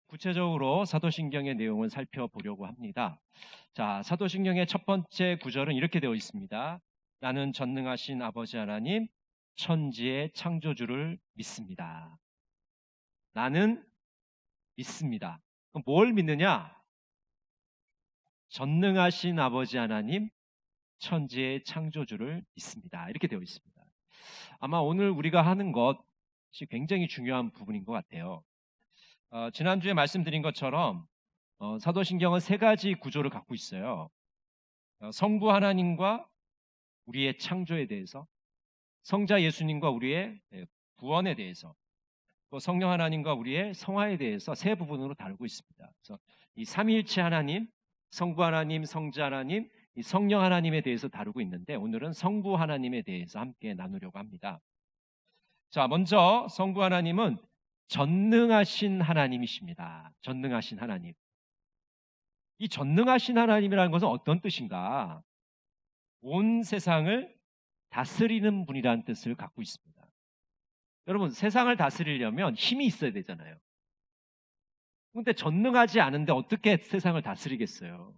구체적으로 사도신경의 내용을 살펴보려고 합니다. 자, 사도신경의 첫 번째 구절은 이렇게 되어 있습니다. 나는 전능하신 아버지 하나님, 천지의 창조주를 믿습니다. 나는 믿습니다. 그럼 뭘 믿느냐? 전능하신 아버지 하나님, 천지의 창조주를 믿습니다. 이렇게 되어 있습니다. 아마 오늘 우리가 하는 것이 굉장히 중요한 부분인 것 같아요. 지난주에 말씀드린 것처럼 사도신경은 세 가지 구조를 갖고 있어요. 성부 하나님과 우리의 창조에 대해서, 성자 예수님과 우리의 구원에 대해서, 또 성령 하나님과 우리의 성화에 대해서 세 부분으로 다루고 있습니다. 그래서 이 삼위일체 하나님, 성부 하나님, 성자 하나님, 이 성령 하나님에 대해서 다루고 있는데 오늘은 성부 하나님에 대해서 함께 나누려고 합니다. 자, 먼저 성부 하나님은 전능하신 하나님이십니다. 전능하신 하나님. 이 전능하신 하나님이라는 것은 어떤 뜻인가? 온 세상을 다스리는 분이라는 뜻을 갖고 있습니다. 여러분, 세상을 다스리려면 힘이 있어야 되잖아요. 그런데 전능하지 않은데 어떻게 세상을 다스리겠어요?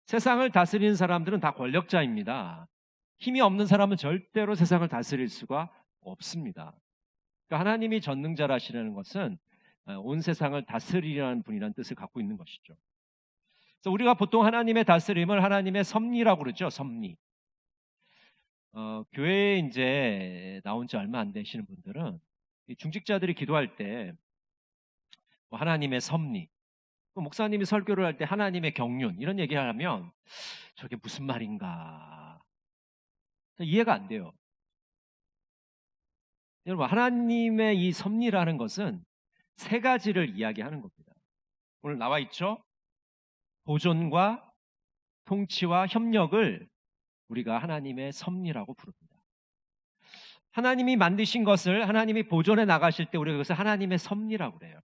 세상을 다스리는 사람들은 다 권력자입니다. 힘이 없는 사람은 절대로 세상을 다스릴 수가 없습니다. 그러니까 하나님이 전능자라시라는 것은 온 세상을 다스리라는 분이라는 뜻을 갖고 있는 것이죠. 그래서 우리가 보통 하나님의 다스림을 하나님의 섭리라고 그러죠. 섭리. 교회에 이제 나온 지 얼마 안 되시는 분들은 중직자들이 기도할 때 하나님의 섭리, 목사님이 설교를 할 때 하나님의 경륜 이런 얘기를 하면 저게 무슨 말인가 이해가 안 돼요. 여러분, 하나님의 이 섭리라는 것은 세 가지를 이야기하는 겁니다. 오늘 나와 있죠? 보존과 통치와 협력을 우리가 하나님의 섭리라고 부릅니다. 하나님이 만드신 것을 하나님이 보존해 나가실 때 우리가 그것을 하나님의 섭리라고 그래요.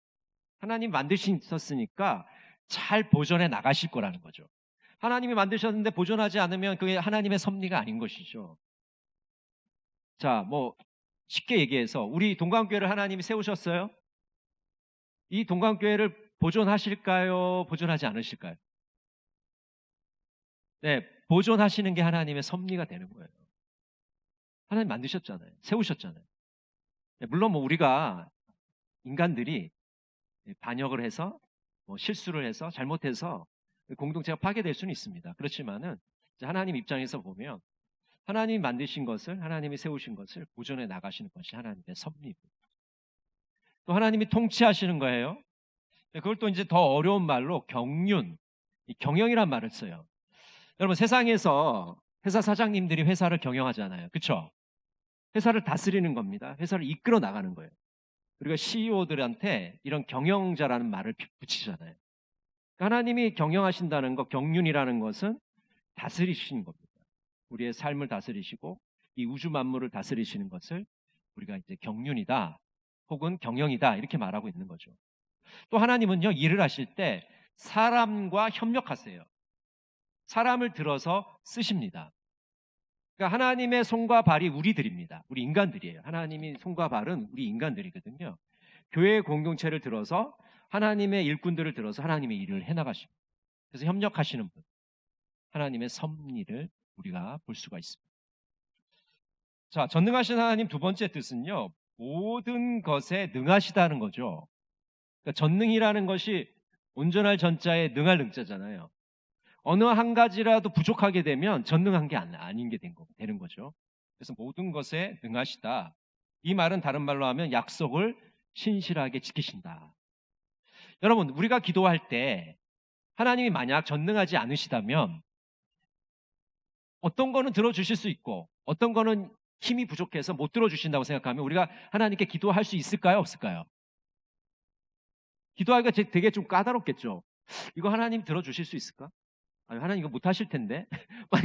하나님 만드셨으니까 잘 보존해 나가실 거라는 거죠. 하나님이 만드셨는데 보존하지 않으면 그게 하나님의 섭리가 아닌 것이죠. 자, 쉽게 얘기해서 우리 동강교회를 하나님이 세우셨어요? 이 동강교회를 보존하실까요? 보존하지 않으실까요? 네, 보존하시는 게 하나님의 섭리가 되는 거예요. 하나님 만드셨잖아요. 세우셨잖아요. 네, 물론 우리가 인간들이 반역을 해서 실수를 해서 잘못해서 공동체가 파괴될 수는 있습니다. 그렇지만은 하나님 입장에서 보면 하나님이 만드신 것을, 하나님이 세우신 것을 보존해 나가시는 것이 하나님의 섭리입니다. 또 하나님이 통치하시는 거예요. 그걸 또 이제 더 어려운 말로 경륜, 경영이란 말을 써요. 여러분, 세상에서 회사 사장님들이 회사를 경영하잖아요. 그렇죠? 회사를 다스리는 겁니다. 회사를 이끌어 나가는 거예요. 우리가 CEO들한테 이런 경영자라는 말을 붙이잖아요. 하나님이 경영하신다는 것, 경륜이라는 것은 다스리시는 겁니다. 우리의 삶을 다스리시고 이 우주 만물을 다스리시는 것을 우리가 이제 경륜이다 혹은 경영이다 이렇게 말하고 있는 거죠. 또 하나님은요, 일을 하실 때 사람과 협력하세요. 사람을 들어서 쓰십니다. 그러니까 하나님의 손과 발이 우리들입니다. 우리 인간들이에요. 하나님이 손과 발은 우리 인간들이거든요. 교회 공동체를 들어서 하나님의 일꾼들을 들어서 하나님의 일을 해나가십니다. 그래서 협력하시는 분, 하나님의 섭리를 우리가 볼 수가 있습니다. 자, 전능하신 하나님 두 번째 뜻은요, 모든 것에 능하시다는 거죠. 그러니까 전능이라는 것이 온전할 전자에 능할 능자잖아요. 어느 한 가지라도 부족하게 되면 전능한 게 아닌 게 되는 거죠. 그래서 모든 것에 능하시다. 이 말은 다른 말로 하면 약속을 신실하게 지키신다. 여러분, 우리가 기도할 때 하나님이 만약 전능하지 않으시다면 어떤 거는 들어주실 수 있고 어떤 거는 힘이 부족해서 못 들어주신다고 생각하면 우리가 하나님께 기도할 수 있을까요? 없을까요? 기도하기가 되게 좀 까다롭겠죠. 이거 하나님 들어주실 수 있을까? 아니, 하나님 이거 못하실 텐데.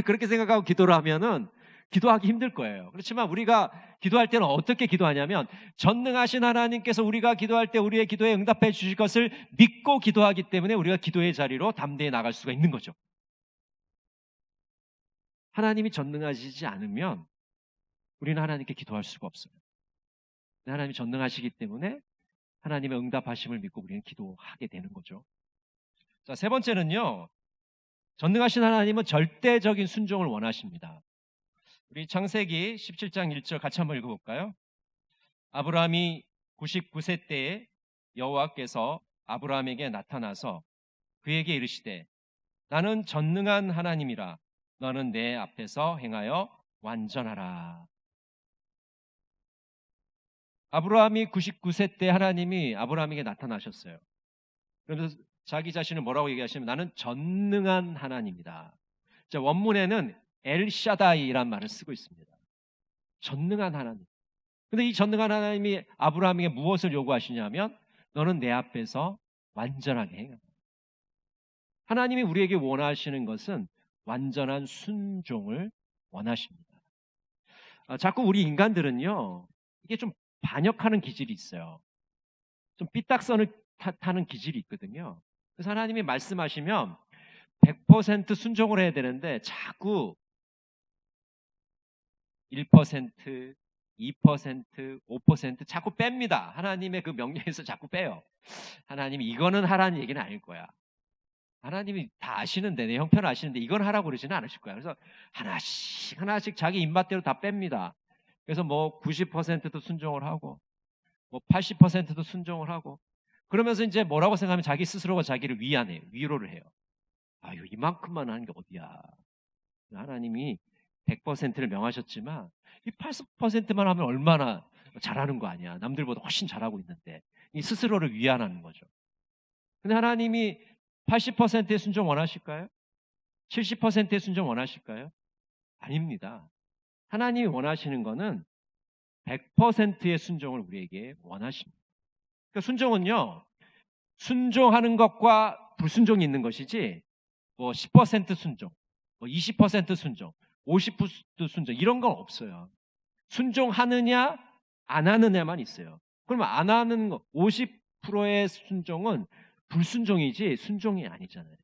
그렇게 생각하고 기도를 하면은 기도하기 힘들 거예요. 그렇지만 우리가 기도할 때는 어떻게 기도하냐면 전능하신 하나님께서 우리가 기도할 때 우리의 기도에 응답해 주실 것을 믿고 기도하기 때문에 우리가 기도의 자리로 담대히 나갈 수가 있는 거죠. 하나님이 전능하시지 않으면 우리는 하나님께 기도할 수가 없어요. 하나님이 전능하시기 때문에 하나님의 응답하심을 믿고 우리는 기도하게 되는 거죠. 자, 세 번째는요. 전능하신 하나님은 절대적인 순종을 원하십니다. 우리 창세기 17장 1절 같이 한번 읽어볼까요? 아브라함이 99세 때에 여호와께서 아브라함에게 나타나서 그에게 이르시되 나는 전능한 하나님이라 너는 내 앞에서 행하여 완전하라. 아브라함이 99세 때 하나님이 아브라함에게 나타나셨어요. 그러면서 자기 자신을 뭐라고 얘기하시면 나는 전능한 하나님이다. 자, 원문에는 엘샤다이란 말을 쓰고 있습니다. 전능한 하나님. 근데 이 전능한 하나님이 아브라함에게 무엇을 요구하시냐면 너는 내 앞에서 완전하게 행하라. 하나님이 우리에게 원하시는 것은 완전한 순종을 원하십니다. 자꾸 우리 인간들은요, 이게 좀 반역하는 기질이 있어요. 좀 삐딱선을 타는 기질이 있거든요. 그래서 하나님이 말씀하시면 100% 순종을 해야 되는데 자꾸 1%, 2%, 5% 자꾸 뺍니다. 하나님의 그 명령에서 자꾸 빼요. 하나님이 이거는 하라는 얘기는 아닐 거야. 하나님이 다 아시는데, 내 형편을 아시는데 이건 하라고 그러지는 않으실 거야. 그래서 하나씩 자기 입맛대로 다 뺍니다. 그래서 뭐 90%도 순종을 하고 뭐 80%도 순종을 하고 그러면서 이제 뭐라고 생각하면 자기 스스로가 자기를 위안해요. 위로를 해요. 아유, 이만큼만 하는 게 어디야. 하나님이 100%를 명하셨지만 이 80%만 하면 얼마나 잘하는 거 아니야. 남들보다 훨씬 잘하고 있는데. 이 스스로를 위안하는 거죠. 근데 하나님이 80%의 순종 원하실까요? 70%의 순종 원하실까요? 아닙니다. 하나님이 원하시는 거는 100%의 순종을 우리에게 원하십니다. 그러니까 순종은요, 순종하는 것과 불순종이 있는 것이지 뭐 10% 순종, 뭐 20% 순종, 50% 순종 이런 건 없어요. 순종하느냐 안 하느냐만 있어요. 그러면 안 하는 거 50%의 순종은 불순종이지 순종이 아니잖아요.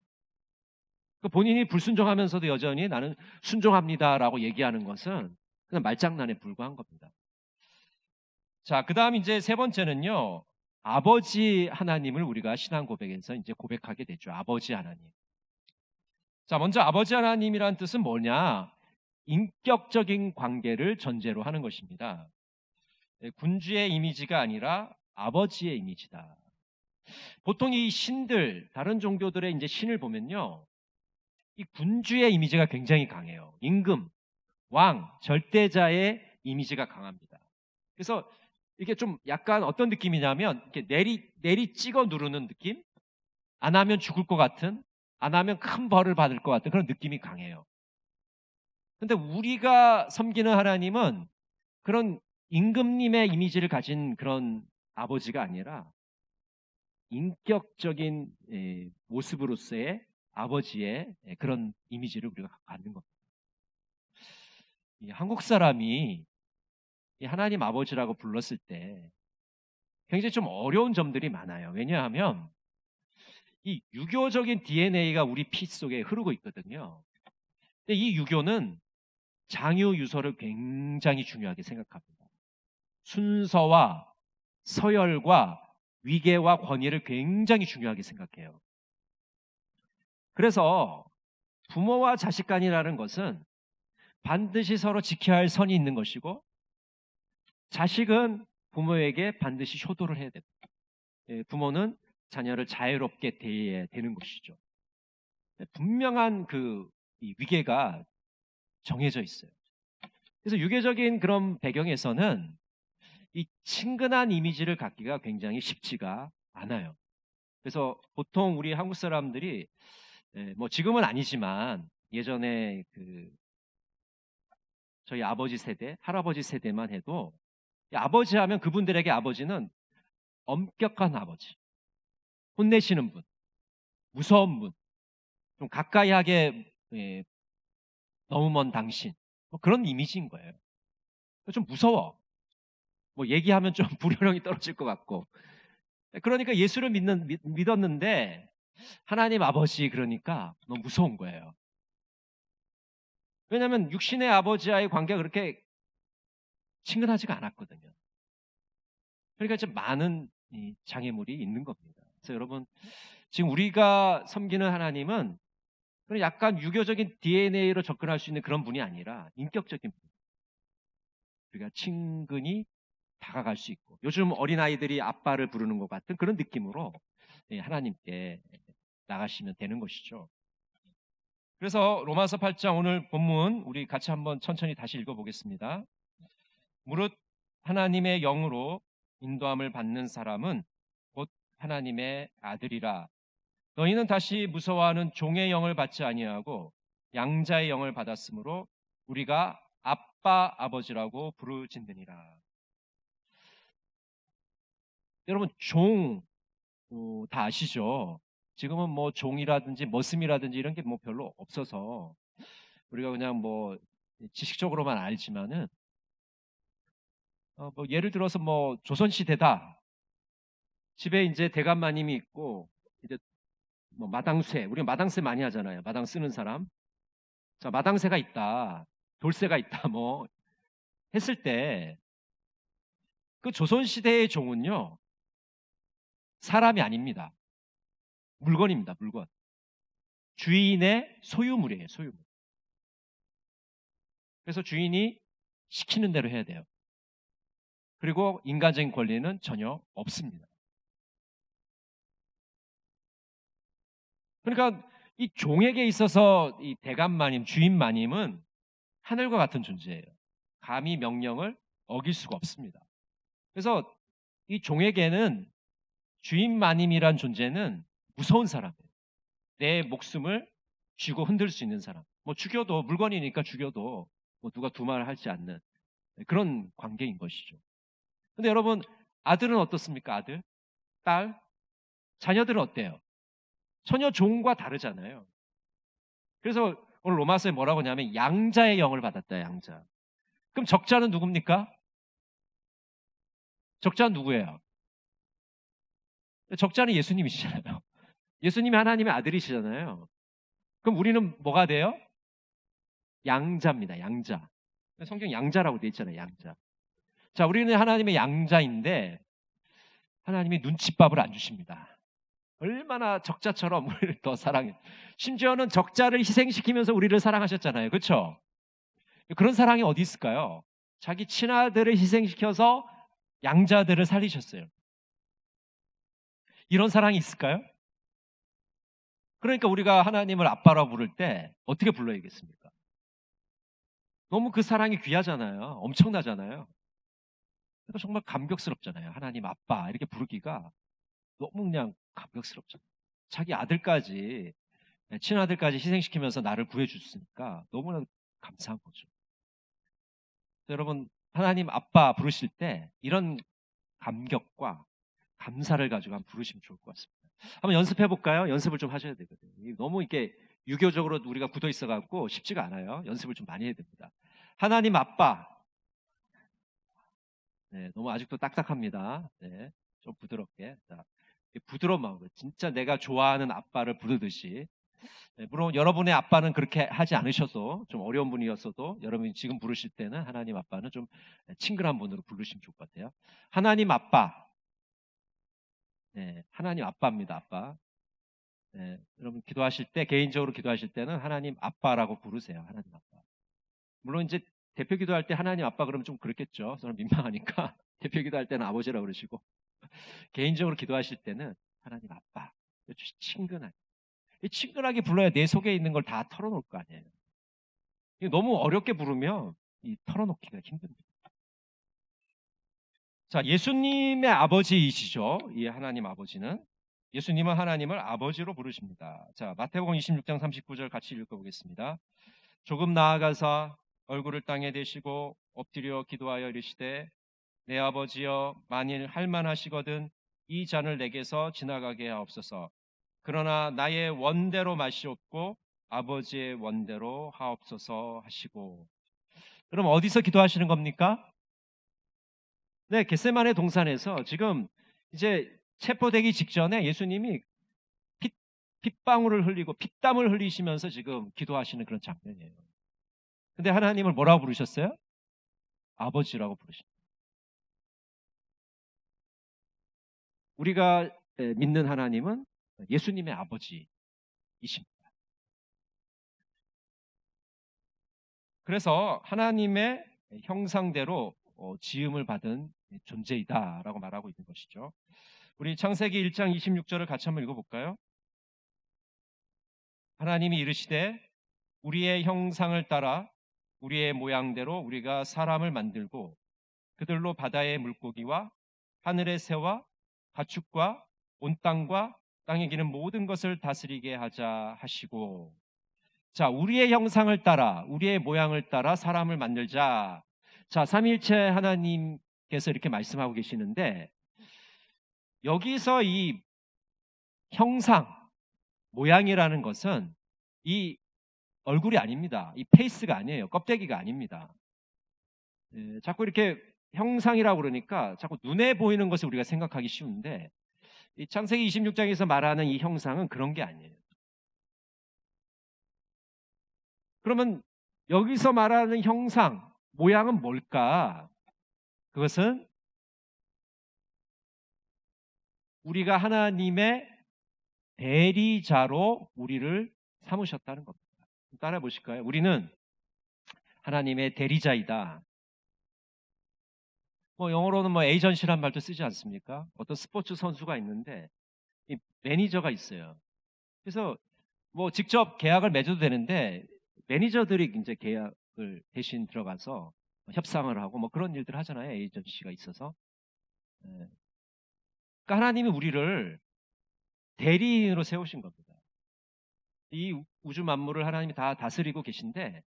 그러니까 본인이 불순종하면서도 여전히 나는 순종합니다라고 얘기하는 것은 그냥 말장난에 불과한 겁니다. 자, 그 다음 이제 세 번째는요, 아버지 하나님을 우리가 신앙 고백에서 이제 고백하게 되죠. 아버지 하나님. 자, 먼저 아버지 하나님이란 뜻은 뭐냐? 인격적인 관계를 전제로 하는 것입니다. 군주의 이미지가 아니라 아버지의 이미지다. 보통 이 신들, 다른 종교들의 이제 신을 보면요, 이 군주의 이미지가 굉장히 강해요. 임금, 왕, 절대자의 이미지가 강합니다. 그래서 이게 좀 약간 어떤 느낌이냐면 이렇게 내리 찍어 누르는 느낌? 안 하면 죽을 것 같은, 안 하면 큰 벌을 받을 것 같은 그런 느낌이 강해요. 근데 우리가 섬기는 하나님은 그런 임금님의 이미지를 가진 그런 아버지가 아니라 인격적인 모습으로서의 아버지의 그런 이미지를 우리가 갖는 겁니다. 한국 사람이 하나님 아버지라고 불렀을 때 굉장히 좀 어려운 점들이 많아요. 왜냐하면 이 유교적인 DNA가 우리 피 속에 흐르고 있거든요. 근데 이 유교는 장유 유서를 굉장히 중요하게 생각합니다. 순서와 서열과 위계와 권위를 굉장히 중요하게 생각해요. 그래서 부모와 자식 간이라는 것은 반드시 서로 지켜야 할 선이 있는 것이고 자식은 부모에게 반드시 효도를 해야 됩니다. 부모는 자녀를 자유롭게 대해야 되는 것이죠. 분명한 그 위계가 정해져 있어요. 그래서 유교적인 그런 배경에서는 이 친근한 이미지를 갖기가 굉장히 쉽지가 않아요. 그래서 보통 우리 한국 사람들이 뭐 지금은 아니지만 예전에 그 저희 아버지 세대, 할아버지 세대만 해도 아버지 하면 그분들에게 아버지는 엄격한 아버지, 혼내시는 분, 무서운 분, 좀 가까이 하게 너무 먼 당신, 뭐 그런 이미지인 거예요. 좀 무서워. 뭐 얘기하면 좀 불효령이 떨어질 것 같고. 그러니까 예수를 믿었는데 하나님 아버지 그러니까 너무 무서운 거예요. 왜냐하면 육신의 아버지와의 관계가 그렇게 친근하지가 않았거든요. 그러니까 좀 많은 이 장애물이 있는 겁니다. 그래서 여러분, 지금 우리가 섬기는 하나님은 그런 약간 유교적인 DNA로 접근할 수 있는 그런 분이 아니라 인격적인 분. 우리가 친근히 다가갈 수 있고, 요즘 어린아이들이 아빠를 부르는 것 같은 그런 느낌으로 하나님께 나가시면 되는 것이죠. 그래서 로마서 8장 오늘 본문 우리 같이 한번 천천히 다시 읽어보겠습니다. 무릇 하나님의 영으로 인도함을 받는 사람은 곧 하나님의 아들이라. 너희는 다시 무서워하는 종의 영을 받지 아니하고 양자의 영을 받았으므로 우리가 아빠 아버지라고 부르짖느니라. 여러분, 종 다 아시죠? 지금은 뭐 종이라든지 머슴이라든지 이런 게 뭐 별로 없어서 우리가 그냥 뭐 지식적으로만 알지만은 뭐 예를 들어서 뭐 조선시대다. 집에 이제 대감마님이 있고 이제 뭐 마당쇠, 우리가 마당쇠 많이 하잖아요. 마당 쓰는 사람. 자, 마당쇠가 있다. 돌쇠가 있다. 뭐 했을 때 그 조선시대의 종은요. 사람이 아닙니다. 물건입니다. 물건. 주인의 소유물이에요. 소유물. 그래서 주인이 시키는 대로 해야 돼요. 그리고 인간적인 권리는 전혀 없습니다. 그러니까 이 종에게 있어서 이 대감마님, 주인마님은 하늘과 같은 존재예요. 감히 명령을 어길 수가 없습니다. 그래서 이 종에게는 주인마님이란 존재는 무서운 사람이에요. 내 목숨을 쥐고 흔들 수 있는 사람. 뭐 죽여도 물건이니까 죽여도 뭐 누가 두말 하지 않는 그런 관계인 것이죠. 근데 여러분, 아들은 어떻습니까? 아들, 딸, 자녀들은 어때요? 전혀 종과 다르잖아요. 그래서 오늘 로마서에 뭐라고 하냐면 양자의 영을 받았다. 양자. 그럼 적자는 누굽니까? 적자는 누구예요? 적자는 예수님이시잖아요. 예수님이 하나님의 아들이시잖아요. 그럼 우리는 뭐가 돼요? 양자입니다. 양자. 성경 양자라고 돼 있잖아요. 양자. 자, 우리는 하나님의 양자인데 하나님이 눈칫밥을 안 주십니다. 얼마나 적자처럼 우리를 더 사랑해. 심지어는 적자를 희생시키면서 우리를 사랑하셨잖아요. 그렇죠? 그런 사랑이 어디 있을까요? 자기 친아들을 희생시켜서 양자들을 살리셨어요. 이런 사랑이 있을까요? 그러니까 우리가 하나님을 아빠라고 부를 때 어떻게 불러야겠습니까? 너무 그 사랑이 귀하잖아요. 엄청나잖아요. 그러니까 정말 감격스럽잖아요. 하나님 아빠 이렇게 부르기가 너무 그냥 감격스럽잖아요. 자기 아들까지, 친아들까지 희생시키면서 나를 구해줬으니까 너무나 감사한 거죠. 여러분, 하나님 아빠 부르실 때 이런 감격과 감사를 가지고 한번 부르시면 좋을 것 같습니다. 한번 연습해 볼까요? 연습을 좀 하셔야 되거든요. 너무 이렇게 유교적으로 우리가 굳어 있어갖고 쉽지가 않아요. 연습을 좀 많이 해야 됩니다. 하나님 아빠. 네, 너무 아직도 딱딱합니다. 네, 좀 부드럽게. 자, 부드러운 마음으로 진짜 내가 좋아하는 아빠를 부르듯이. 네, 물론 여러분의 아빠는 그렇게 하지 않으셔도 좀 어려운 분이었어도 여러분이 지금 부르실 때는 하나님 아빠는 좀 친근한 분으로 부르시면 좋을 것 같아요. 하나님 아빠. 네, 하나님 아빠입니다. 아빠. 네, 여러분 기도하실 때 개인적으로 기도하실 때는 하나님 아빠라고 부르세요. 하나님 아빠. 물론 이제 대표 기도할 때 하나님 아빠 그러면 좀 그렇겠죠. 저는 민망하니까 대표 기도할 때는 아버지라고 그러시고 개인적으로 기도하실 때는 하나님 아빠. 친근하게. 친근하게 불러야 내 속에 있는 걸 다 털어놓을 거 아니에요. 너무 어렵게 부르면 이 털어놓기가 힘듭니다. 자, 예수님의 아버지이시죠. 이 하나님 아버지는. 예수님은 하나님을 아버지로 부르십니다. 자, 마태복음 26장 39절 같이 읽어보겠습니다. 조금 나아가서 얼굴을 땅에 대시고 엎드려 기도하여 이르시되 내 아버지여 만일 할만하시거든 이 잔을 내게서 지나가게 하옵소서. 그러나 나의 원대로 마시옵고 아버지의 원대로 하옵소서 하시고. 그럼 어디서 기도하시는 겁니까? 네, 겟세마네 동산에서 지금 이제 체포되기 직전에 예수님이 핏방울을 흘리고 핏땀을 흘리시면서 지금 기도하시는 그런 장면이에요. 근데 하나님을 뭐라고 부르셨어요? 아버지라고 부르십니다. 우리가 믿는 하나님은 예수님의 아버지이십니다. 그래서 하나님의 형상대로 지음을 받은 존재이다라고 말하고 있는 것이죠. 우리 창세기 1장 26절을 같이 한번 읽어볼까요? 하나님이 이르시되 우리의 형상을 따라 우리의 모양대로 우리가 사람을 만들고 그들로 바다의 물고기와 하늘의 새와 가축과 온 땅과 땅에 기는 모든 것을 다스리게 하자 하시고, 자, 우리의 형상을 따라 우리의 모양을 따라 사람을 만들자. 자, 삼위일체 하나님께서 이렇게 말씀하고 계시는데, 여기서 이 형상, 모양이라는 것은 이 얼굴이 아닙니다. 이 페이스가 아니에요. 껍데기가 아닙니다. 자꾸 이렇게 형상이라고 그러니까 자꾸 눈에 보이는 것을 우리가 생각하기 쉬운데, 이 창세기 26장에서 말하는 이 형상은 그런 게 아니에요. 그러면 여기서 말하는 형상, 모양은 뭘까? 그것은 우리가 하나님의 대리자로 우리를 삼으셨다는 겁니다. 따라 보실까요? 우리는 하나님의 대리자이다. 영어로는 에이전시란 말도 쓰지 않습니까? 어떤 스포츠 선수가 있는데 이 매니저가 있어요. 그래서 직접 계약을 맺어도 되는데 매니저들이 이제 계약을 대신 들어가서 협상을 하고 그런 일들 하잖아요. 에이전시가 있어서. 그러니까 하나님이 우리를 대리인으로 세우신 겁니다. 이 우주 만물을 하나님이 다 다스리고 계신데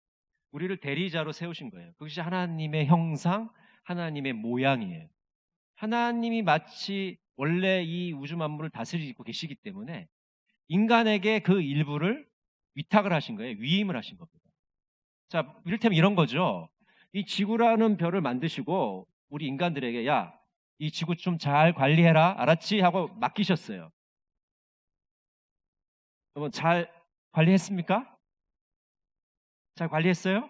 우리를 대리자로 세우신 거예요. 그것이 하나님의 형상, 하나님의 모양이에요. 하나님이 마치 원래 이 우주 만물을 다스리고 계시기 때문에 인간에게 그 일부를 위탁을 하신 거예요. 위임을 하신 겁니다. 자, 이를테면 이런 거죠. 이 지구라는 별을 만드시고 우리 인간들에게 야, 이 지구 좀 잘 관리해라. 알았지? 하고 맡기셨어요. 여러분 잘 관리했습니까? 잘 관리했어요?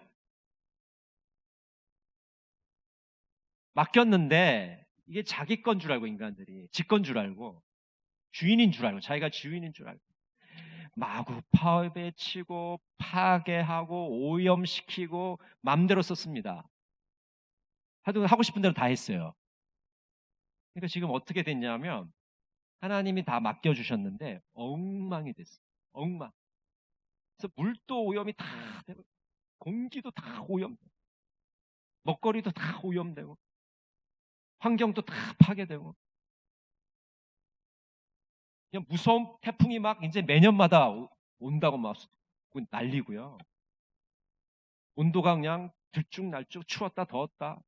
맡겼는데 이게 자기 건 줄 알고 인간들이 지 건 줄 알고 주인인 줄 알고 자기가 주인인 줄 알고 마구 파괴치고 파괴하고 오염시키고 마음대로 썼습니다. 하고 싶은 대로 다 했어요. 그러니까 지금 어떻게 됐냐면 하나님이 다 맡겨주셨는데 엉망이 됐어요. 엉망. 그래서 물도 오염이 다 되고 공기도 다 오염되고 먹거리도 다 오염되고 환경도 다 파괴되고 그냥 무서운 태풍이 막 이제 매년마다 온다고 막 난리고요. 온도가 그냥 들쭉날쭉 추웠다 더웠다.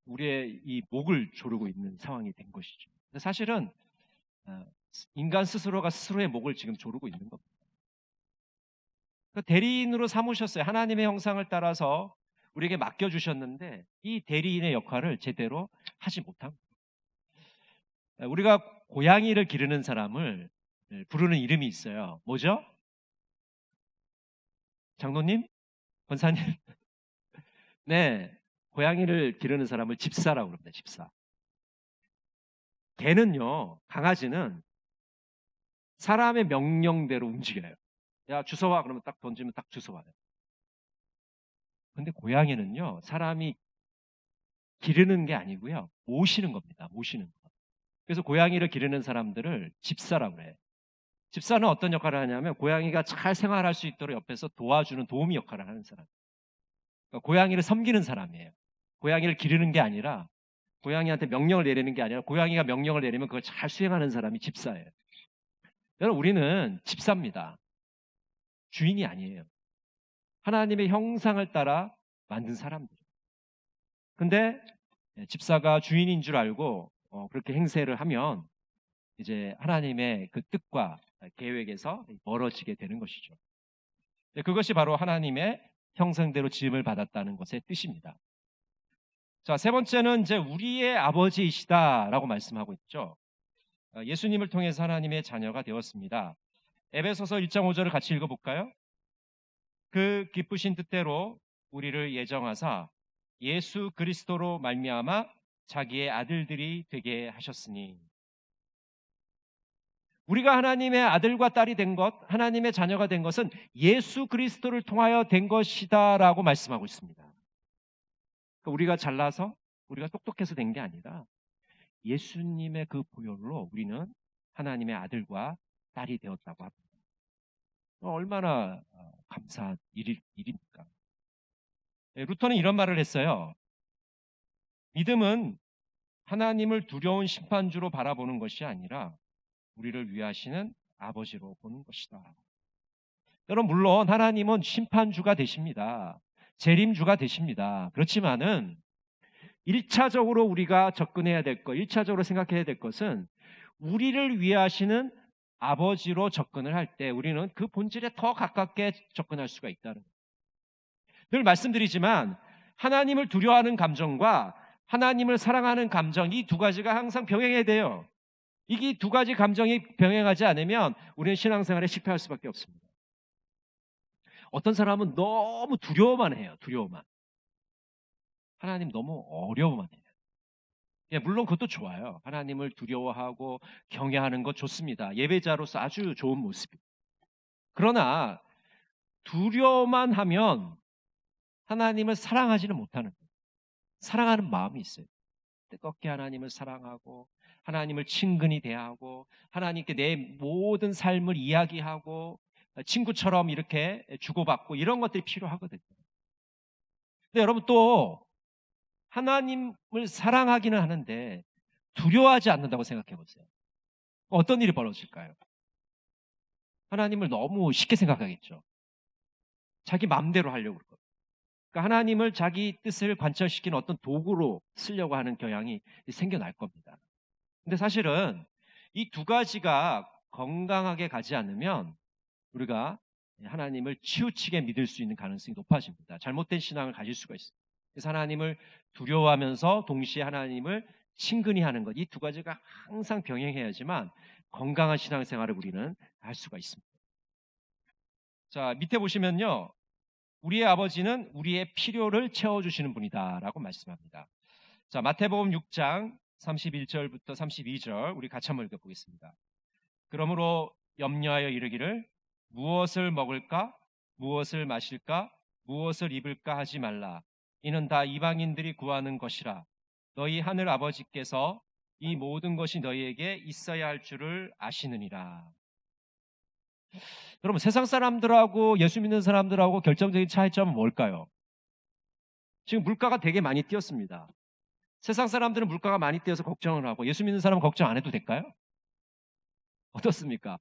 우리의 이 목을 조르고 있는 상황이 된 것이죠. 사실은 인간 스스로가 스스로의 목을 지금 조르고 있는 겁니다. 대리인으로 삼으셨어요. 하나님의 형상을 따라서 우리에게 맡겨주셨는데 이 대리인의 역할을 제대로 하지 못한 거예요. 우리가 고양이를 기르는 사람을 부르는 이름이 있어요. 뭐죠? 장로님? 권사님? 네, 고양이를 기르는 사람을 집사라고 그럽니다. 집사. 개는요, 강아지는 사람의 명령대로 움직여요. 야, 주워와. 그러면 딱 던지면 딱 주워와요. 근데 고양이는요, 사람이 기르는 게 아니고요, 모시는 겁니다. 모시는 거. 그래서 고양이를 기르는 사람들을 집사라고 그래요. 집사는 어떤 역할을 하냐면 고양이가 잘 생활할 수 있도록 옆에서 도와주는 도우미 역할을 하는 사람. 그러니까 고양이를 섬기는 사람이에요. 고양이를 기르는 게 아니라 고양이한테 명령을 내리는 게 아니라 고양이가 명령을 내리면 그걸 잘 수행하는 사람이 집사예요. 여러분, 우리는 집사입니다. 주인이 아니에요. 하나님의 형상을 따라 만든 사람들. 근데 집사가 주인인 줄 알고 그렇게 행세를 하면 이제 하나님의 그 뜻과 계획에서 멀어지게 되는 것이죠. 그것이 바로 하나님의 형상대로 지음을 받았다는 것의 뜻입니다. 자, 세 번째는 이제 우리의 아버지이시다라고 말씀하고 있죠. 예수님을 통해서 하나님의 자녀가 되었습니다. 에베소서 1장 5절을 같이 읽어볼까요? 그 기쁘신 뜻대로 우리를 예정하사 예수 그리스도로 말미암아 자기의 아들들이 되게 하셨으니. 우리가 하나님의 아들과 딸이 된 것, 하나님의 자녀가 된 것은 예수 그리스도를 통하여 된 것이다 라고 말씀하고 있습니다. 그러니까 우리가 잘나서 우리가 똑똑해서 된 게 아니라 예수님의 그 보혈로 우리는 하나님의 아들과 딸이 되었다고 합니다. 얼마나 감사한 일입니까? 루터는 이런 말을 했어요. 믿음은 하나님을 두려운 심판주로 바라보는 것이 아니라 우리를 위하시는 아버지로 보는 것이다. 여러분, 물론 하나님은 심판주가 되십니다. 재림주가 되십니다. 그렇지만은 1차적으로 우리가 접근해야 될 것, 1차적으로 생각해야 될 것은 우리를 위하시는 아버지로 접근을 할 때 우리는 그 본질에 더 가깝게 접근할 수가 있다는 거예요. 늘 말씀드리지만 하나님을 두려워하는 감정과 하나님을 사랑하는 감정, 이 두 가지가 항상 병행해야 돼요. 이 두 가지 감정이 병행하지 않으면 우리는 신앙생활에 실패할 수밖에 없습니다. 어떤 사람은 너무 두려워만 해요. 두려워만. 하나님 너무 어려워만 해요. 예, 물론 그것도 좋아요. 하나님을 두려워하고 경외하는 것 좋습니다. 예배자로서 아주 좋은 모습이에요. 그러나 두려워만 하면 하나님을 사랑하지는 못하는 거예요. 사랑하는 마음이 있어요. 뜨겁게 하나님을 사랑하고 하나님을 친근히 대하고 하나님께 내 모든 삶을 이야기하고 친구처럼 이렇게 주고받고 이런 것들이 필요하거든요. 근데 여러분 또 하나님을 사랑하기는 하는데 두려워하지 않는다고 생각해 보세요. 어떤 일이 벌어질까요? 하나님을 너무 쉽게 생각하겠죠. 자기 마음대로 하려고 그럴 거예요. 그러니까 하나님을 자기 뜻을 관철시키는 어떤 도구로 쓰려고 하는 경향이 생겨날 겁니다. 근데 사실은 이 두 가지가 건강하게 가지 않으면 우리가 하나님을 치우치게 믿을 수 있는 가능성이 높아집니다. 잘못된 신앙을 가질 수가 있어요. 그래서 하나님을 두려워하면서 동시에 하나님을 친근히 하는 것, 이 두 가지가 항상 병행해야지만 건강한 신앙생활을 우리는 할 수가 있습니다. 자, 밑에 보시면요. 우리의 아버지는 우리의 필요를 채워주시는 분이다라고 말씀합니다. 자, 마태복음 6장 31절부터 32절 우리 같이 한번 읽어보겠습니다. 그러므로 염려하여 이르기를 무엇을 먹을까? 무엇을 마실까? 무엇을 입을까 하지 말라. 이는 다 이방인들이 구하는 것이라. 너희 하늘 아버지께서 이 모든 것이 너희에게 있어야 할 줄을 아시느니라. 여러분, 세상 사람들하고 예수 믿는 사람들하고 결정적인 차이점은 뭘까요? 지금 물가가 되게 많이 뛰었습니다. 세상 사람들은 물가가 많이 뛰어서 걱정을 하고 예수 믿는 사람은 걱정 안 해도 될까요? 어떻습니까?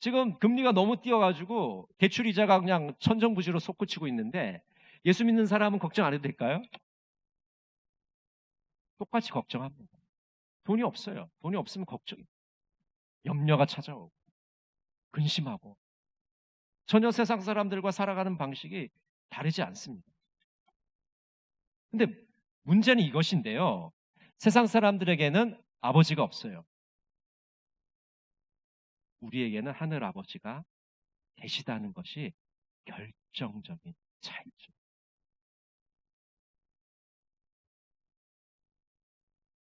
지금 금리가 너무 뛰어가지고 대출이자가 그냥 천정부지로 솟구치고 있는데 예수 믿는 사람은 걱정 안 해도 될까요? 똑같이 걱정합니다. 돈이 없어요. 돈이 없으면 걱정이, 염려가 찾아오고 근심하고 전혀 세상 사람들과 살아가는 방식이 다르지 않습니다. 근데 문제는 이것인데요. 세상 사람들에게는 아버지가 없어요. 우리에게는 하늘 아버지가 계시다는 것이 결정적인 차이죠.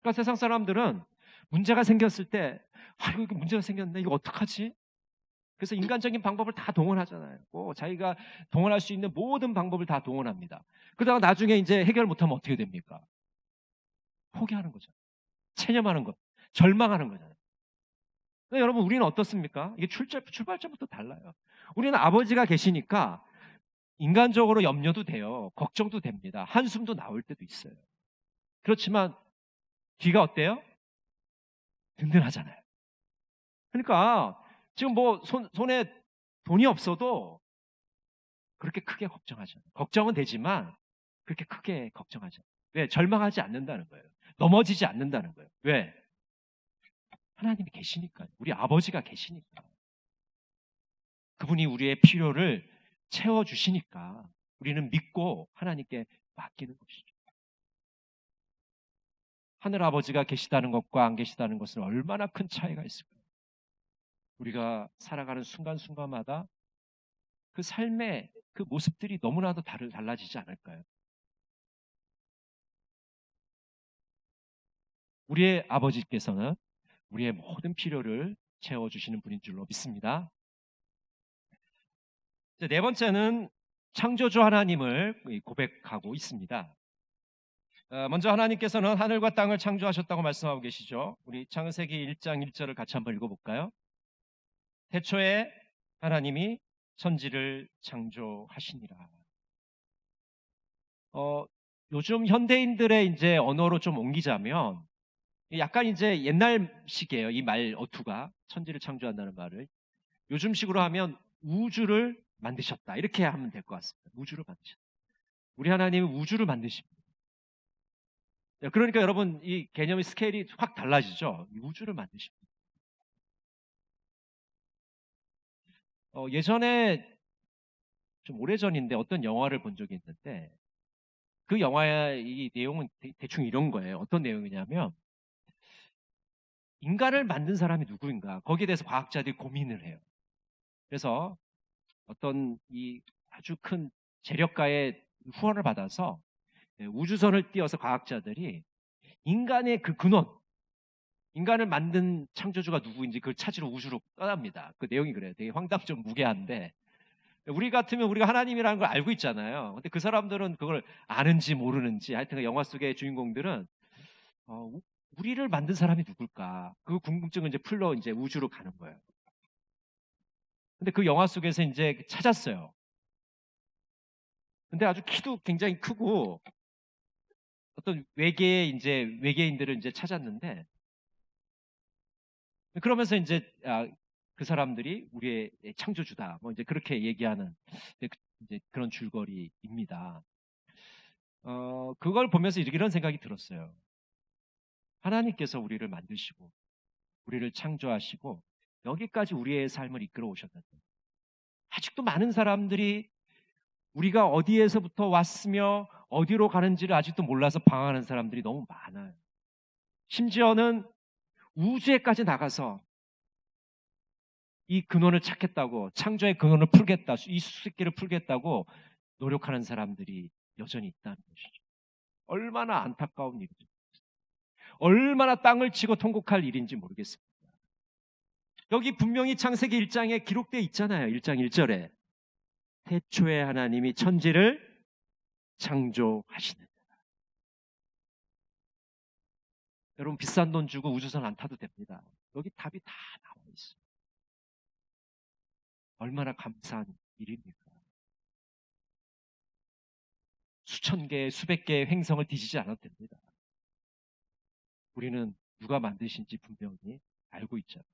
그러니까 세상 사람들은 문제가 생겼을 때 아이고 이거 문제가 생겼네 이거 어떡하지? 그래서 인간적인 방법을 다 동원하잖아요. 자기가 동원할 수 있는 모든 방법을 다 동원합니다. 그러다가 나중에 이제 해결 못하면 어떻게 됩니까? 포기하는 거죠. 체념하는 것, 절망하는 거잖아요. 근데 여러분 우리는 어떻습니까? 이게 출발점부터 달라요. 우리는 아버지가 계시니까 인간적으로 염려도 돼요. 걱정도 됩니다. 한숨도 나올 때도 있어요. 그렇지만 뒤가 어때요? 든든하잖아요. 그러니까 지금 뭐 손에 돈이 없어도 그렇게 크게 걱정하지 않아요. 걱정은 되지만 그렇게 크게 걱정하지 않아요. 왜? 절망하지 않는다는 거예요. 넘어지지 않는다는 거예요. 왜? 하나님이 계시니까요. 우리 아버지가 계시니까. 그분이 우리의 필요를 채워주시니까 우리는 믿고 하나님께 맡기는 것이죠. 하늘 아버지가 계시다는 것과 안 계시다는 것은 얼마나 큰 차이가 있을까요? 우리가 살아가는 순간순간마다 그 삶의 그 모습들이 너무나도 달라지지 않을까요? 우리의 아버지께서는 우리의 모든 필요를 채워주시는 분인 줄로 믿습니다. 네 번째는 창조주 하나님을 고백하고 있습니다. 먼저 하나님께서는 하늘과 땅을 창조하셨다고 말씀하고 계시죠. 우리 창세기 1장 1절을 같이 한번 읽어볼까요? 태초에 하나님이 천지를 창조하시니라. 요즘 현대인들의 이제 언어로 좀 옮기자면 약간 이제 옛날식이에요. 이 말 어투가 천지를 창조한다는 말을 요즘식으로 하면 우주를 만드셨다 이렇게 하면 될 것 같습니다. 우주를 만드셨다. 우리 하나님은 우주를 만드십니다. 그러니까 여러분 이 개념의 스케일이 확 달라지죠. 우주를 만드십니다. 예전에 좀 오래전인데 어떤 영화를 본 적이 있는데 그 영화의 이 내용은 대충 이런 거예요. 어떤 내용이냐면 인간을 만든 사람이 누구인가 거기에 대해서 과학자들이 고민을 해요. 그래서 어떤 이 아주 큰 재력가의 후원을 받아서 우주선을 띄워서 과학자들이 인간의 그 근원, 인간을 만든 창조주가 누구인지 그걸 찾으러 우주로 떠납니다. 그 내용이 그래요. 되게 황당좀 무게한데 우리 같으면 우리가 하나님이라는 걸 알고 있잖아요. 근데 그 사람들은 그걸 아는지 모르는지 하여튼 그 영화 속의 주인공들은 우리를 만든 사람이 누굴까? 그 궁금증을 이제 풀러 이제 우주로 가는 거예요. 근데 그 영화 속에서 이제 찾았어요. 근데 아주 키도 굉장히 크고 어떤 외계의 이제 외계인들을 이제 찾았는데 그러면서 이제 그 사람들이 우리의 창조주다. 뭐 이제 그렇게 얘기하는 이제 그런 줄거리입니다. 그걸 보면서 이런 생각이 들었어요. 하나님께서 우리를 만드시고 우리를 창조하시고 여기까지 우리의 삶을 이끌어 오셨는데 아직도 많은 사람들이 우리가 어디에서부터 왔으며 어디로 가는지를 아직도 몰라서 방황하는 사람들이 너무 많아요. 심지어는 우주에까지 나가서 이 근원을 찾겠다고 창조의 근원을 풀겠다, 이 수수께끼를 풀겠다고 노력하는 사람들이 여전히 있다는 것이죠. 얼마나 안타까운 일이죠. 얼마나 땅을 치고 통곡할 일인지 모르겠습니다. 여기 분명히 창세기 1장에 기록되어 있잖아요. 1장 1절에 태초에 하나님이 천지를 창조하시는. 여러분 비싼 돈 주고 우주선 안 타도 됩니다. 여기 답이 다 나와 있어요. 얼마나 감사한 일입니까? 수천 개, 수백 개의 횡성을 뒤지지 않아도 됩니다. 우리는 누가 만드신지 분명히 알고 있잖아요.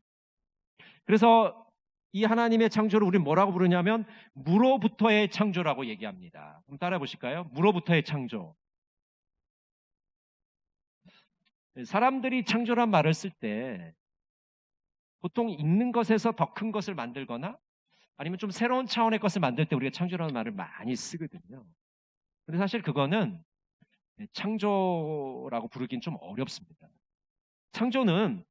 그래서 이 하나님의 창조를 우리는 뭐라고 부르냐면 무로부터의 창조라고 얘기합니다. 한번 따라해 보실까요? 무로부터의 창조. 사람들이 창조란 말을 쓸 때 보통 있는 것에서 더 큰 것을 만들거나 아니면 좀 새로운 차원의 것을 만들 때 우리가 창조라는 말을 많이 쓰거든요. 근데 사실 그거는 창조라고 부르긴 좀 어렵습니다. 창조는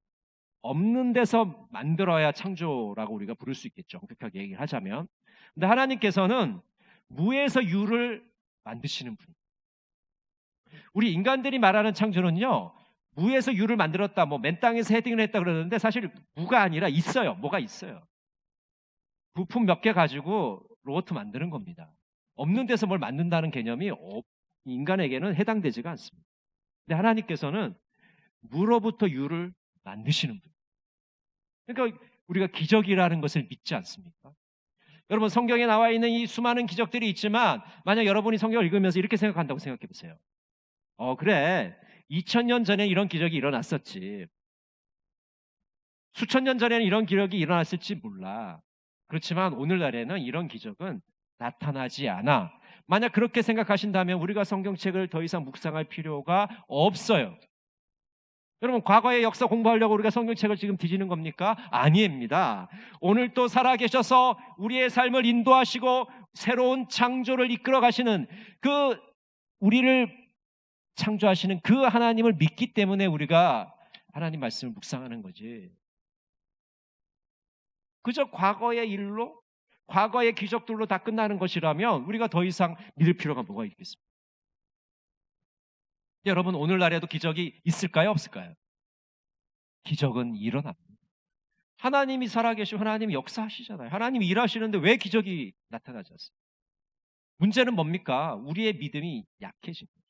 없는 데서 만들어야 창조라고 우리가 부를 수 있겠죠. 엄격하게 얘기를 하자면. 근데 하나님께서는 무에서 유를 만드시는 분입니다. 우리 인간들이 말하는 창조는요. 무에서 유를 만들었다. 뭐 맨 땅에서 헤딩을 했다 그러는데 사실 무가 아니라 있어요. 뭐가 있어요. 부품 몇 개 가지고 로봇 만드는 겁니다. 없는 데서 뭘 만든다는 개념이 인간에게는 해당되지가 않습니다. 근데 하나님께서는 무로부터 유를 만드시는 분. 그러니까 우리가 기적이라는 것을 믿지 않습니까? 여러분 성경에 나와 있는 이 수많은 기적들이 있지만 만약 여러분이 성경을 읽으면서 이렇게 생각한다고 생각해 보세요. 그래 2000년 전에 이런 기적이 일어났었지. 수천 년 전에는 이런 기적이 일어났을지 몰라. 그렇지만 오늘날에는 이런 기적은 나타나지 않아. 만약 그렇게 생각하신다면 우리가 성경책을 더 이상 묵상할 필요가 없어요. 여러분 과거의 역사 공부하려고 우리가 성경책을 지금 뒤지는 겁니까? 아닙니다. 오늘 또 살아계셔서 우리의 삶을 인도하시고 새로운 창조를 이끌어 가시는 그 우리를 창조하시는 그 하나님을 믿기 때문에 우리가 하나님 말씀을 묵상하는 거지. 그저 과거의 일로 과거의 기적들로 다 끝나는 것이라면 우리가 더 이상 믿을 필요가 뭐가 있겠습니까? 여러분 오늘날에도 기적이 있을까요? 없을까요? 기적은 일어납니다. 하나님이 살아계시고 하나님이 역사하시잖아요. 하나님이 일하시는데 왜 기적이 나타나지 않습니까? 문제는 뭡니까? 우리의 믿음이 약해진 거예요.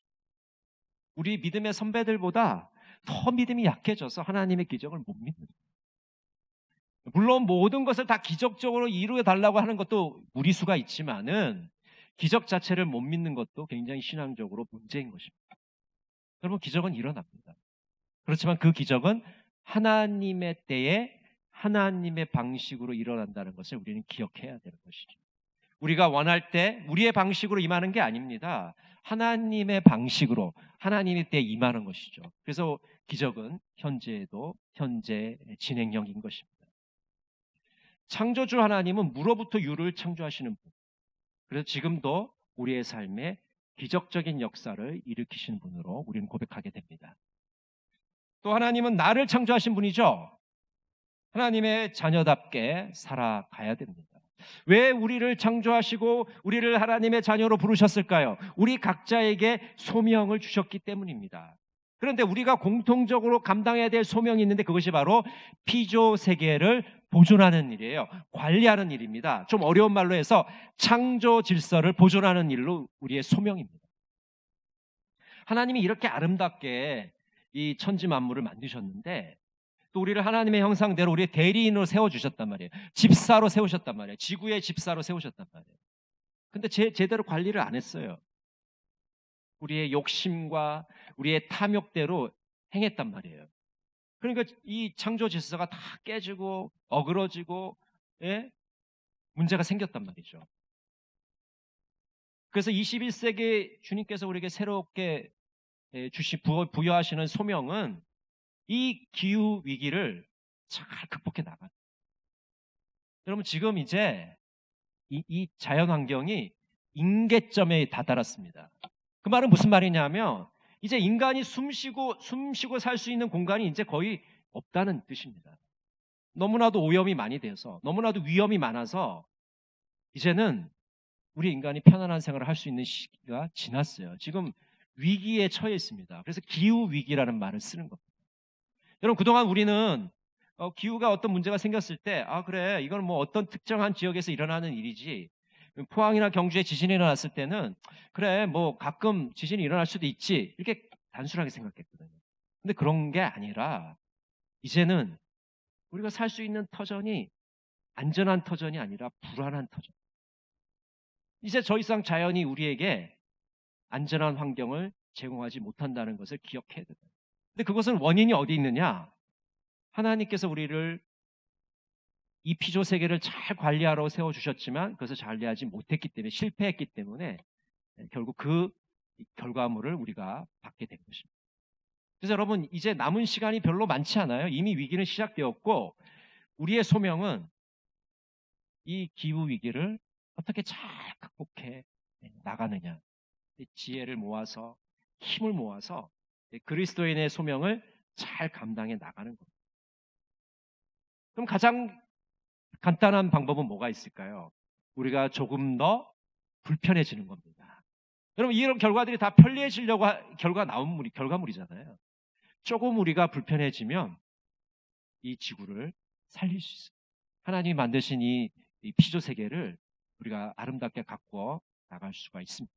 우리 믿음의 선배들보다 더 믿음이 약해져서 하나님의 기적을 못 믿는 거예요. 물론 모든 것을 다 기적적으로 이루어 달라고 하는 것도 무리수가 있지만은 기적 자체를 못 믿는 것도 굉장히 신앙적으로 문제인 것입니다. 여러분, 기적은 일어납니다. 그렇지만 그 기적은 하나님의 때에 하나님의 방식으로 일어난다는 것을 우리는 기억해야 되는 것이죠. 우리가 원할 때 우리의 방식으로 임하는 게 아닙니다. 하나님의 방식으로 하나님의 때에 임하는 것이죠. 그래서 기적은 현재에도 현재 진행형인 것입니다. 창조주 하나님은 무로부터 유를 창조하시는 분. 그래서 지금도 우리의 삶에 기적적인 역사를 일으키시는 분으로 우리는 고백하게 됩니다. 또 하나님은 나를 창조하신 분이죠. 하나님의 자녀답게 살아가야 됩니다. 왜 우리를 창조하시고 우리를 하나님의 자녀로 부르셨을까요? 우리 각자에게 소명을 주셨기 때문입니다. 그런데 우리가 공통적으로 감당해야 될 소명이 있는데 그것이 바로 피조 세계를 보존하는 일이에요. 관리하는 일입니다. 좀 어려운 말로 해서 창조 질서를 보존하는 일로 우리의 소명입니다. 하나님이 이렇게 아름답게 이 천지 만물을 만드셨는데 또 우리를 하나님의 형상대로 우리의 대리인으로 세워주셨단 말이에요. 집사로 세우셨단 말이에요. 지구의 집사로 세우셨단 말이에요. 근데 제대로 관리를 안 했어요. 우리의 욕심과 우리의 탐욕대로 행했단 말이에요. 그러니까 이 창조 질서가 다 깨지고 어그러지고 문제가 생겼단 말이죠. 그래서 21세기 주님께서 우리에게 새롭게 부여하시는 소명은 이 기후 위기를 잘 극복해 나가요. 여러분, 지금 이제 이 자연 환경이 임계점에 다다랐습니다. 그 말은 무슨 말이냐면 이제 인간이 숨쉬고 살 수 있는 공간이 이제 거의 없다는 뜻입니다. 너무나도 오염이 많이 돼서 너무나도 위험이 많아서 이제는 우리 인간이 편안한 생활을 할 수 있는 시기가 지났어요. 지금 위기에 처해 있습니다. 그래서 기후 위기라는 말을 쓰는 겁니다. 여러분, 그동안 우리는 기후가 어떤 문제가 생겼을 때 그래, 이건 뭐 어떤 특정한 지역에서 일어나는 일이지, 포항이나 경주에 지진이 일어났을 때는 그래, 뭐 가끔 지진이 일어날 수도 있지, 이렇게 단순하게 생각했거든요. 근데 그런 게 아니라 이제는 우리가 살 수 있는 터전이 안전한 터전이 아니라 불안한 터전. 이제 더 이상 자연이 우리에게 안전한 환경을 제공하지 못한다는 것을 기억해야 됩니다. 근데 그것은 원인이 어디 있느냐? 하나님께서 우리를 이 피조 세계를 잘 관리하러 세워주셨지만 그것을 관리하지 못했기 때문에, 실패했기 때문에 결국 그 결과물을 우리가 받게 된 것입니다. 그래서 여러분, 이제 남은 시간이 별로 많지 않아요. 이미 위기는 시작되었고 우리의 소명은 이 기후 위기를 어떻게 잘 극복해 나가느냐, 지혜를 모아서 힘을 모아서 그리스도인의 소명을 잘 감당해 나가는 겁니다. 그럼 가장 간단한 방법은 뭐가 있을까요? 우리가 조금 더 불편해지는 겁니다. 여러분, 이런 결과들이 다 편리해지려고 결과물이잖아요. 조금 우리가 불편해지면 이 지구를 살릴 수 있어요. 하나님이 만드신 이 피조 세계를 우리가 아름답게 가꾸어 나갈 수가 있습니다.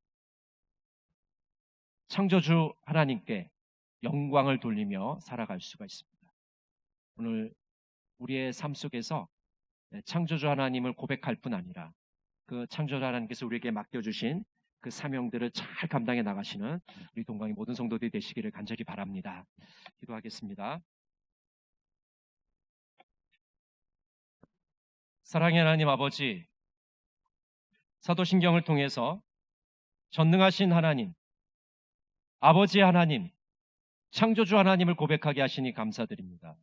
창조주 하나님께 영광을 돌리며 살아갈 수가 있습니다. 오늘 우리의 삶 속에서 창조주 하나님을 고백할 뿐 아니라 그 창조주 하나님께서 우리에게 맡겨주신 그 사명들을 잘 감당해 나가시는 우리 동강의 모든 성도들이 되시기를 간절히 바랍니다. 기도하겠습니다. 사랑의 하나님 아버지, 사도신경을 통해서 전능하신 하나님, 아버지 하나님, 창조주 하나님을 고백하게 하시니 감사드립니다.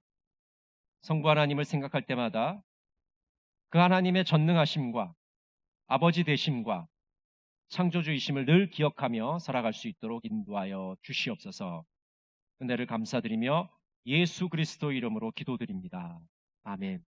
성부 하나님을 생각할 때마다 그 하나님의 전능하심과 아버지 되심과 창조주이심을 늘 기억하며 살아갈 수 있도록 인도하여 주시옵소서. 은혜를 감사드리며 예수 그리스도 이름으로 기도드립니다. 아멘.